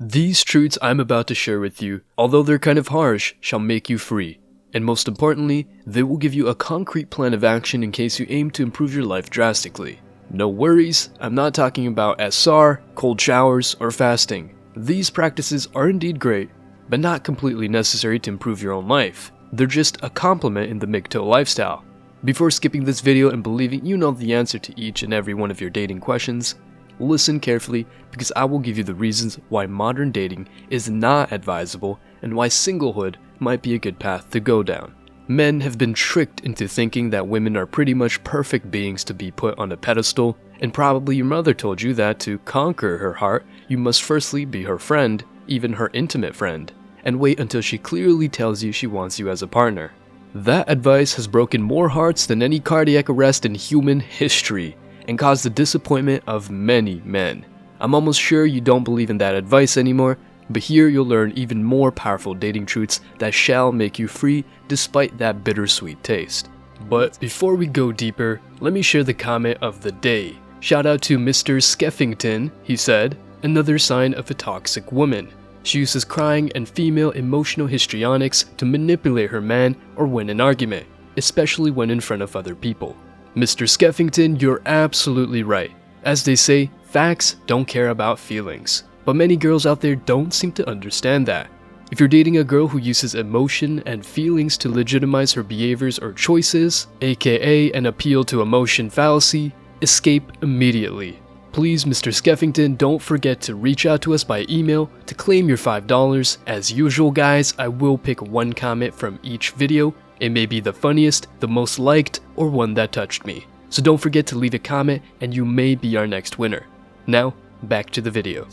These truths I'm about to share with you, although they're kind of harsh, shall make you free. And most importantly, they will give you a concrete plan of action in case you aim to improve your life drastically. No worries, I'm not talking about SR, cold showers, or fasting. These practices are indeed great, but not completely necessary to improve your own life. They're just a complement in the MGTOW lifestyle. Before skipping this video and believing you know the answer to each and every one of your dating questions, listen carefully because I will give you the reasons why modern dating is not advisable and why singlehood might be a good path to go down. Men have been tricked into thinking that women are pretty much perfect beings to be put on a pedestal, and probably your mother told you that to conquer her heart, you must firstly be her friend, even her intimate friend, and wait until she clearly tells you she wants you as a partner. That advice has broken more hearts than any cardiac arrest in human history, and caused the disappointment of many men. I'm almost sure you don't believe in that advice anymore, but here you'll learn even more powerful dating truths that shall make you free despite that bittersweet taste. But before we go deeper, let me share the comment of the day. Shout out to Mr. Skeffington. He said, "Another sign of a toxic woman. She uses crying and female emotional histrionics to manipulate her man or win an argument, especially when in front of other people." Mr. Skeffington, you're absolutely right. As they say, facts don't care about feelings. But many girls out there don't seem to understand that. If you're dating a girl who uses emotion and feelings to legitimize her behaviors or choices, aka an appeal to emotion fallacy, escape immediately. Please, Mr. Skeffington, don't forget to reach out to us by email to claim your $5. As usual guys, I will pick one comment from each video. It may be the funniest, the most liked, or one that touched me. So don't forget to leave a comment and you may be our next winner. Now, back to the video.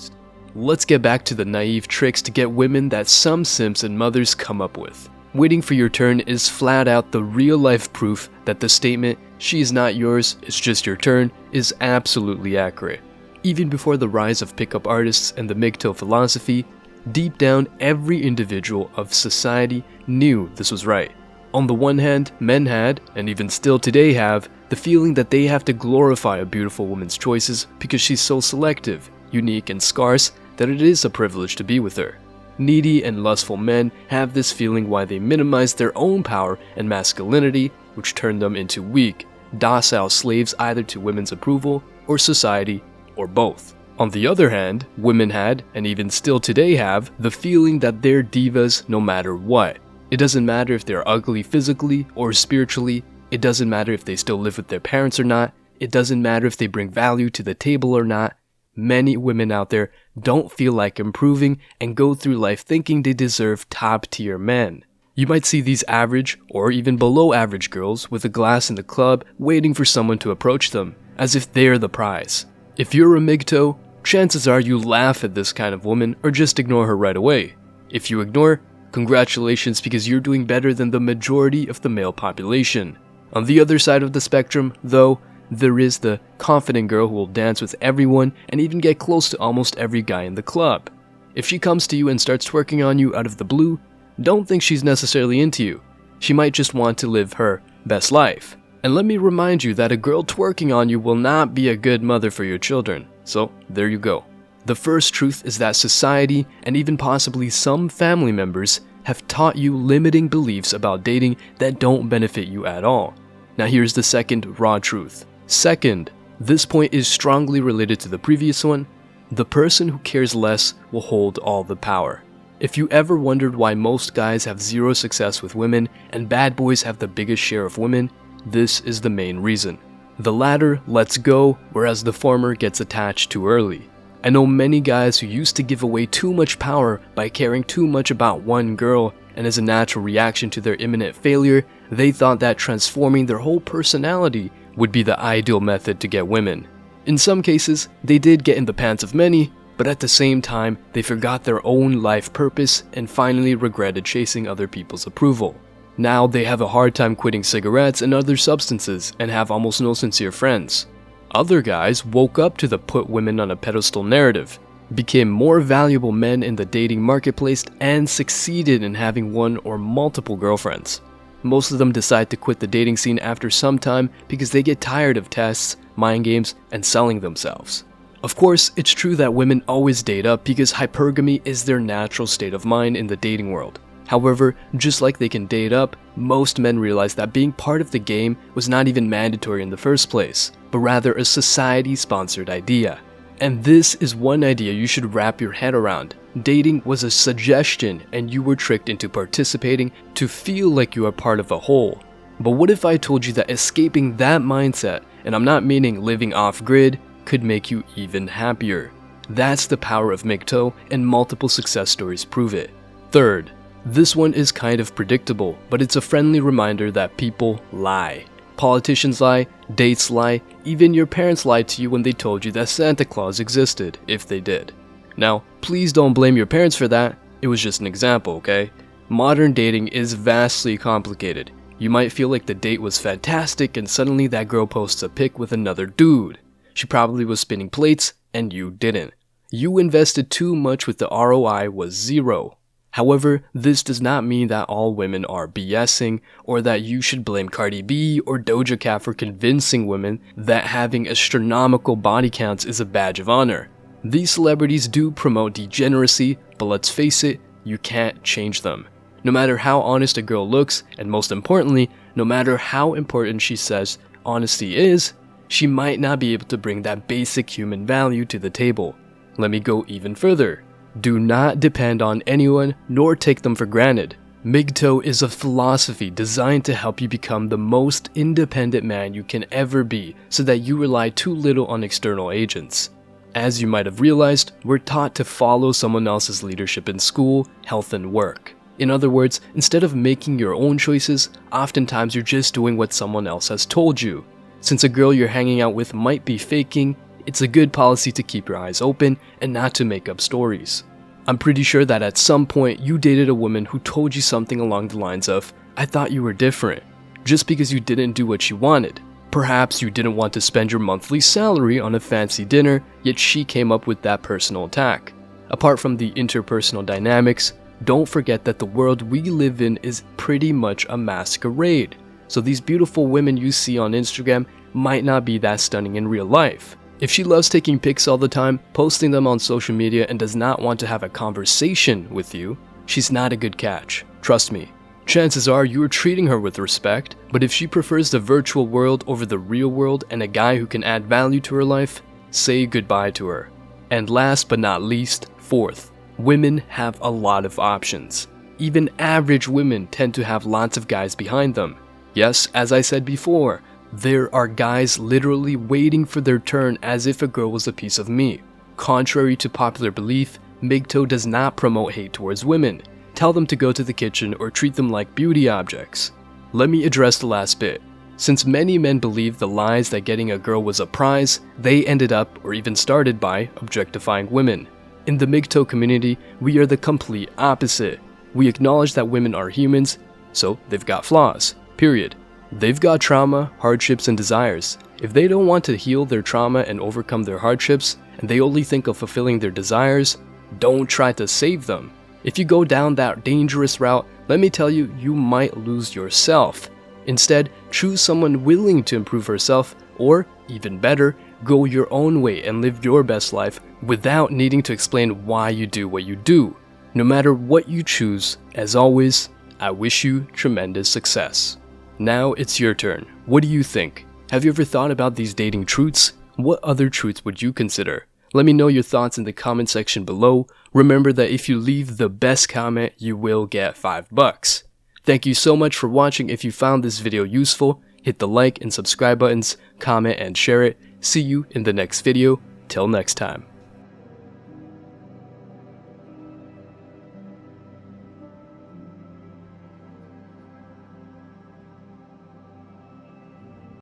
Let's get back to the naive tricks to get women that some simps and mothers come up with. Waiting for your turn is flat out the real life proof that the statement, "she is not yours, it's just your turn," is absolutely accurate. Even before the rise of pickup artists and the MGTOW philosophy, deep down every individual of society knew this was right. On the one hand, men had, and even still today have, the feeling that they have to glorify a beautiful woman's choices because she's so selective, unique, and scarce that it is a privilege to be with her. Needy and lustful men have this feeling why they minimize their own power and masculinity, which turn them into weak, docile slaves either to women's approval or society, or both. On the other hand, women had, and even still today have, the feeling that they're divas no matter what. It doesn't matter if they're ugly physically or spiritually, it doesn't matter if they still live with their parents or not, it doesn't matter if they bring value to the table or not. Many women out there don't feel like improving and go through life thinking they deserve top-tier men. You might see these average or even below average girls with a glass in the club waiting for someone to approach them, as if they're the prize. If you're a MGTOW, chances are you laugh at this kind of woman or just ignore her right away. If you ignore, congratulations because you're doing better than the majority of the male population. On the other side of the spectrum, though, there is the confident girl who will dance with everyone and even get close to almost every guy in the club. If she comes to you and starts twerking on you out of the blue, don't think she's necessarily into you. She might just want to live her best life. And let me remind you that a girl twerking on you will not be a good mother for your children. So, there you go. The first truth is that society, and even possibly some family members, have taught you limiting beliefs about dating that don't benefit you at all. Now here's the second raw truth. Second, this point is strongly related to the previous one. The person who cares less will hold all the power. If you ever wondered why most guys have zero success with women and bad boys have the biggest share of women, this is the main reason. The latter lets go, whereas the former gets attached too early. I know many guys who used to give away too much power by caring too much about one girl, and as a natural reaction to their imminent failure, they thought that transforming their whole personality would be the ideal method to get women. In some cases, they did get in the pants of many, but at the same time, they forgot their own life purpose and finally regretted chasing other people's approval. Now they have a hard time quitting cigarettes and other substances and have almost no sincere friends. Other guys woke up to the put women on a pedestal narrative, became more valuable men in the dating marketplace, and succeeded in having one or multiple girlfriends. Most of them decide to quit the dating scene after some time because they get tired of tests, mind games, and selling themselves. Of course, it's true that women always date up because hypergamy is their natural state of mind in the dating world. However, just like they can date up, most men realize that being part of the game was not even mandatory in the first place, but rather a society-sponsored idea. And this is one idea you should wrap your head around. Dating was a suggestion and you were tricked into participating to feel like you are part of a whole. But what if I told you that escaping that mindset, and I'm not meaning living off-grid, could make you even happier? That's the power of MGTOW, and multiple success stories prove it. Third, this one is kind of predictable, but it's a friendly reminder that people lie. Politicians lie, dates lie, even your parents lied to you when they told you that Santa Claus existed, if they did. Now, please don't blame your parents for that, it was just an example, okay? Modern dating is vastly complicated. You might feel like the date was fantastic and suddenly that girl posts a pic with another dude. She probably was spinning plates and you didn't. You invested too much with the ROI was zero. However, this does not mean that all women are BSing or that you should blame Cardi B or Doja Cat for convincing women that having astronomical body counts is a badge of honor. These celebrities do promote degeneracy, but let's face it, you can't change them. No matter how honest a girl looks, and most importantly, no matter how important she says honesty is, she might not be able to bring that basic human value to the table. Let me go even further. Do not depend on anyone nor take them for granted. MGTOW is a philosophy designed to help you become the most independent man you can ever be so that you rely too little on external agents. As you might have realized, we're taught to follow someone else's leadership in school, health, and work. In other words, instead of making your own choices, oftentimes you're just doing what someone else has told you. Since a girl you're hanging out with might be faking, it's a good policy to keep your eyes open and not to make up stories. I'm pretty sure that at some point you dated a woman who told you something along the lines of, "I thought you were different," just because you didn't do what she wanted. Perhaps you didn't want to spend your monthly salary on a fancy dinner, yet she came up with that personal attack. Apart from the interpersonal dynamics, don't forget that the world we live in is pretty much a masquerade. So these beautiful women you see on Instagram might not be that stunning in real life. If she loves taking pics all the time, posting them on social media, and does not want to have a conversation with you, she's not a good catch. Trust me. Chances are you are treating her with respect, but if she prefers the virtual world over the real world and a guy who can add value to her life, say goodbye to her. And last but not least, fourth, women have a lot of options. Even average women tend to have lots of guys behind them. Yes, as I said before, there are guys literally waiting for their turn as if a girl was a piece of meat. Contrary to popular belief, MGTOW does not promote hate towards women. Tell them to go to the kitchen or treat them like beauty objects. Let me address the last bit. Since many men believe the lies that getting a girl was a prize, they ended up, or even started by, objectifying women. In the MGTOW community, we are the complete opposite. We acknowledge that women are humans, so they've got flaws, period. They've got trauma, hardships, and desires. If they don't want to heal their trauma and overcome their hardships, and they only think of fulfilling their desires, don't try to save them. If you go down that dangerous route, let me tell you, you might lose yourself. Instead, choose someone willing to improve herself, or, even better, go your own way and live your best life without needing to explain why you do what you do. No matter what you choose, as always, I wish you tremendous success. Now it's your turn. What do you think? Have you ever thought about these dating truths? What other truths would you consider? Let me know your thoughts in the comment section below. Remember that if you leave the best comment, you will get $5. Thank you so much for watching. If you found this video useful, hit the like and subscribe buttons, comment and share it. See you in the next video. Till next time.